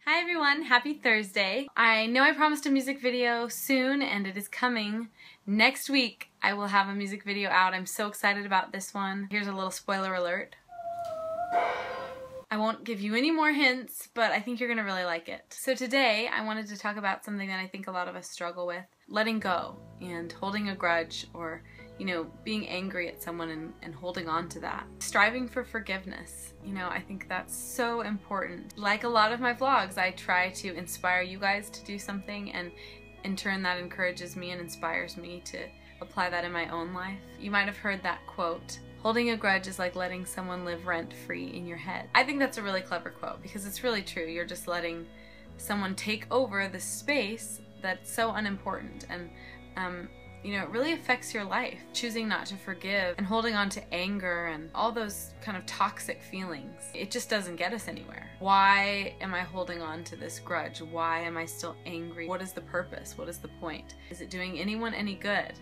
Hi everyone, happy Thursday. I know I promised a music video soon and it is coming. Next week I will have a music video out. I'm so excited about this one. Here's a little spoiler alert. I won't give you any more hints, but I think you're gonna really like it. So today I wanted to talk about something that I think a lot of us struggle with. Letting go and holding a grudge, or being angry at someone and holding on to that. Striving for forgiveness. I think that's so important. Like a lot of my vlogs, I try to inspire you guys to do something, and in turn that encourages me and inspires me to apply that in my own life. You might have heard that quote, holding a grudge is like letting someone live rent-free in your head. I think that's a really clever quote because it's really true. You're just letting someone take over the space that's so unimportant, and it really affects your life. Choosing not to forgive and holding on to anger and all those kind of toxic feelings, it just doesn't get us anywhere. Why am I holding on to this grudge? Why am I still angry? What is the purpose? What is the point? Is it doing anyone any good?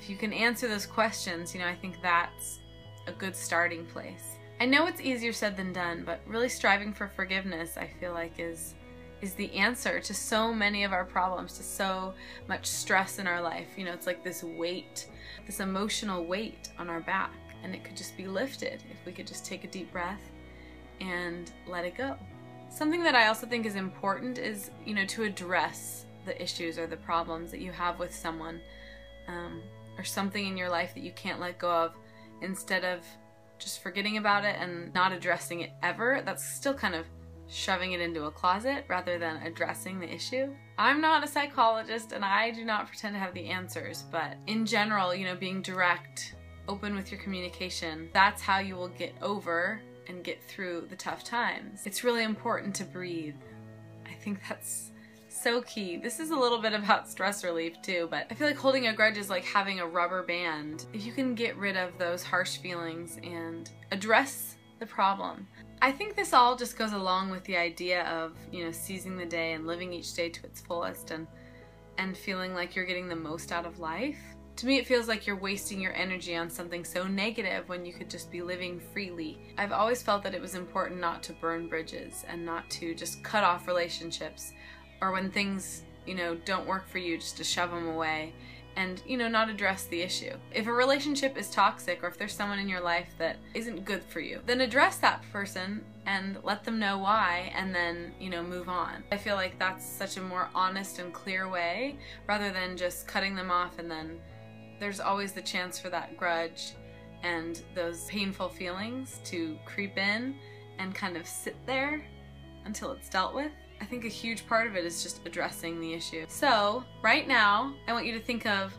If you can answer those questions, I think that's a good starting place. I know it's easier said than done, but really striving for forgiveness, I feel like is the answer to so many of our problems, to so much stress in our life. It's like this weight, this emotional weight on our back, and it could just be lifted if we could just take a deep breath and let it go. Something that I also think is important is, to address the issues or the problems that you have with someone, or something in your life that you can't let go of, instead of just forgetting about it and not addressing it ever. That's still kind of shoving it into a closet rather than addressing the issue. I'm not a psychologist and I do not pretend to have the answers, but in general, being direct, open with your communication, that's how you will get over and get through the tough times. It's really important to breathe. I think that's so key. This is a little bit about stress relief too, but I feel like holding a grudge is like having a rubber band. If you can get rid of those harsh feelings and address the problem. I think this all just goes along with the idea of, seizing the day and living each day to its fullest and feeling like you're getting the most out of life. To me, it feels like you're wasting your energy on something so negative when you could just be living freely. I've always felt that it was important not to burn bridges and not to just cut off relationships, or when things, don't work for you, just to shove them away and, not address the issue. If a relationship is toxic, or if there's someone in your life that isn't good for you, then address that person and let them know why, and then, move on. I feel like that's such a more honest and clear way, rather than just cutting them off, and then there's always the chance for that grudge and those painful feelings to creep in and kind of sit there until it's dealt with. I think a huge part of it is just addressing the issue. So right now, I want you to think of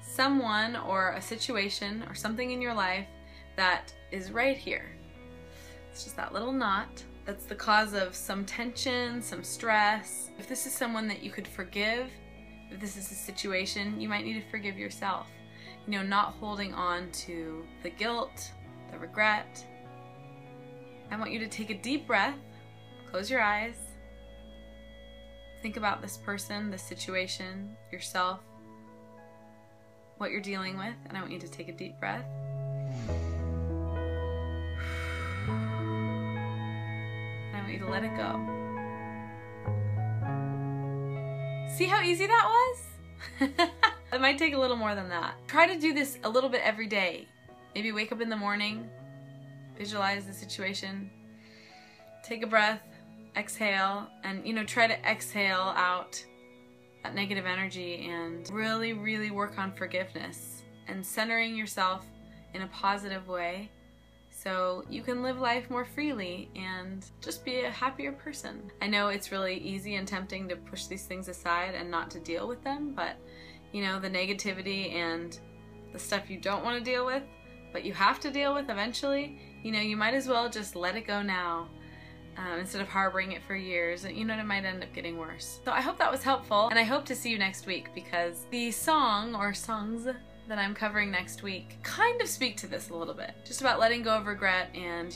someone or a situation or something in your life that is right here. It's just that little knot that's the cause of some tension, some stress. If this is someone that you could forgive, if this is a situation, you might need to forgive yourself. Not holding on to the guilt, the regret. I want you to take a deep breath, close your eyes, think about this person, this situation, yourself, what you're dealing with, and I want you to take a deep breath. And I want you to let it go. See how easy that was? It might take a little more than that. Try to do this a little bit every day. Maybe wake up in the morning, visualize the situation, take a breath, exhale, and try to exhale out that negative energy, and really, really work on forgiveness and centering yourself in a positive way so you can live life more freely and just be a happier person. I know it's really easy and tempting to push these things aside and not to deal with them, but the negativity and the stuff you don't want to deal with, but you have to deal with eventually, you might as well just let it go now. Instead of harboring it for years, it might end up getting worse. So I hope that was helpful, and I hope to see you next week, because the song or songs that I'm covering next week kind of speak to this a little bit. Just about letting go of regret and,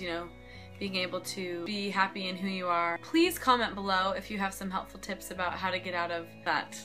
being able to be happy in who you are. Please comment below if you have some helpful tips about how to get out of that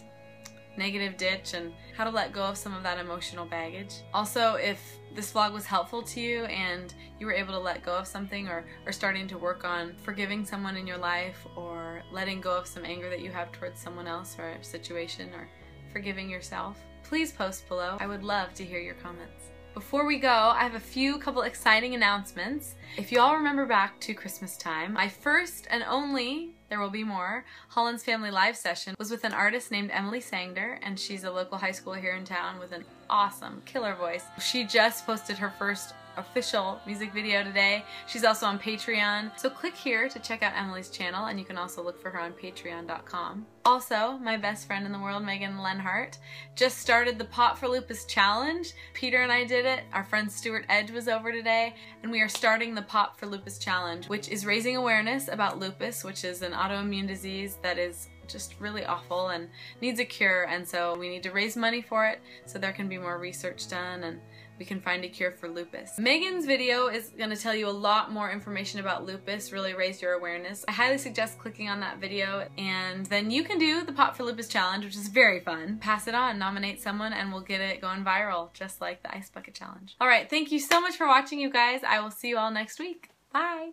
negative ditch and how to let go of some of that emotional baggage. Also, if this vlog was helpful to you and you were able to let go of something or starting to work on forgiving someone in your life or letting go of some anger that you have towards someone else or a situation or forgiving yourself, please post below. I would love to hear your comments. Before we go, I have a couple exciting announcements. If you all remember back to Christmas time, my first and only, there will be more, Hollens Family Live session was with an artist named Emily Sangder, and she's a local high school here in town with an awesome killer voice. She just posted her first official music video today. She's also on Patreon, so click here to check out Emily's channel, and you can also look for her on patreon.com. Also, my best friend in the world, Megan Lenhart, just started the Pot for Lupus challenge. Peter and I did it. Our friend Stuart Edge was over today, and we are starting the Pot for Lupus challenge, which is raising awareness about lupus, which is an autoimmune disease that is just really awful and needs a cure, and so we need to raise money for it so there can be more research done and we can find a cure for lupus. Megan's video is going to tell you a lot more information about lupus, really raise your awareness. I highly suggest clicking on that video, and then you can do the Pot for Lupus challenge, which is very fun. Pass it on, nominate someone, and we'll get it going viral, just like the Ice Bucket Challenge. Alright, thank you so much for watching, you guys. I will see you all next week. Bye!